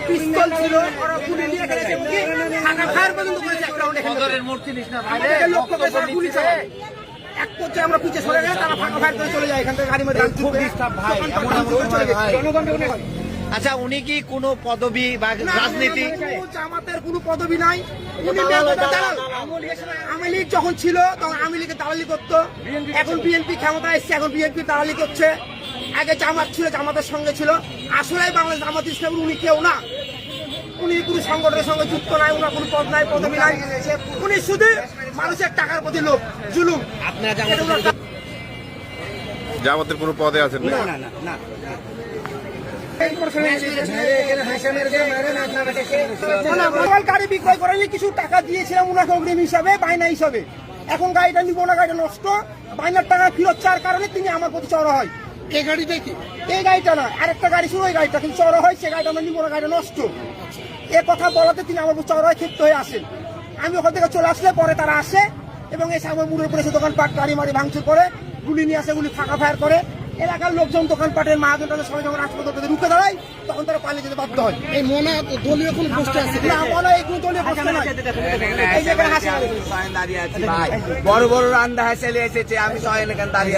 পিস্তল ছিল, ওরা গুলি নিয়ে এখানে এসে কি থাকা ফায়ার পর্যন্ত করেছে এক রাউন্ডে। আমাদেরকে লক্ষ্য করে তারা গুলি চালায়। এক পর্যায়ে আমরা পিছিয়ে সরে গেলে তারা ফাঁকা ফায়ার করে চলে যায়, এখান থেকে গাড়ি মারি খুব ডিস্টার্ব ভাই, এমন এমন চলে গেছে। ভাই। জনগণকে মনে হয় আচ্ছা, উনি কি কোনো পদবি বা রাজনীতি? জামাতের কোনো পদবি নাই, উনি দালাল। আওয়ামী লীগ যখন ছিল তখন আওয়ামী লীগের দালালি করতো, এখন বিএনপি ক্ষমতা এসছে, এখন বিএনপি দালালি করছে। আগে জামাত ছিল, জামাতের সঙ্গে ছিল। আসলে বাংলাদেশ জামাত ইসলামের উনি কেউ না, উনি কোনো সংগঠনের সঙ্গে যুক্ত নাই, ওনার কোনো পদ নাই, পদবি নাই। উনি শুধু মানুষের টাকার প্রতি লোক, জুলুম। আপনারা জামাতের কোনো পদে আছেন না? না না না গাড়ি বিক্রয় করেন কিছু টাকা দিয়েছিলাম ওনাকে অগ্রিম হিসাবে, বায়না হিসাবে। এখন গাড়িটা নিবো না, গাড়িটা নষ্ট, বায়নার টাকা ফেরত চাওয়ার কারণে তিনি আমার প্রতি চড়া হয়। এই গাড়িটা কি? এই গাড়িটা না, আরেকটা গাড়ি ছিল, ওই গাড়িটা কিন্তু চড়া হয়, সে গাড়িটা আমরা নিবো না, গাড়িটা নষ্ট। এ কথা বলাতে তিনি আমার উপর চড়া হয়, ক্ষিপ্ত হয়ে আসেন। আমি ওখান থেকে চলে আসলে পরে তারা আসে এবং এসে আমার মুড়ের উপরে এসে দোকানপাট গাড়ি মারি ভাঙচুর করে, গুলি নিয়ে আসে, গুলি ফাঁকা ফায়ার করে। এলাকার লোকজন, দোকানপাটের মাহাজন তাদের সবাই যখন হাসপাতাল রুখে দাঁড়ায় তখন তারা পালিয়ে যেতে বাধ্য হয়। এই মনে দলীয় কোনো পোস্টে আছে? না, মনে হয় এইগুলো দলীয় প্রশ্ন নয়। এই যে এখানে হাসি দাঁড়িয়ে আছি ভাই, বড় বড় রান্দা হাসিয়ে এসেছে, আমি সবাই এখানে দাঁড়িয়ে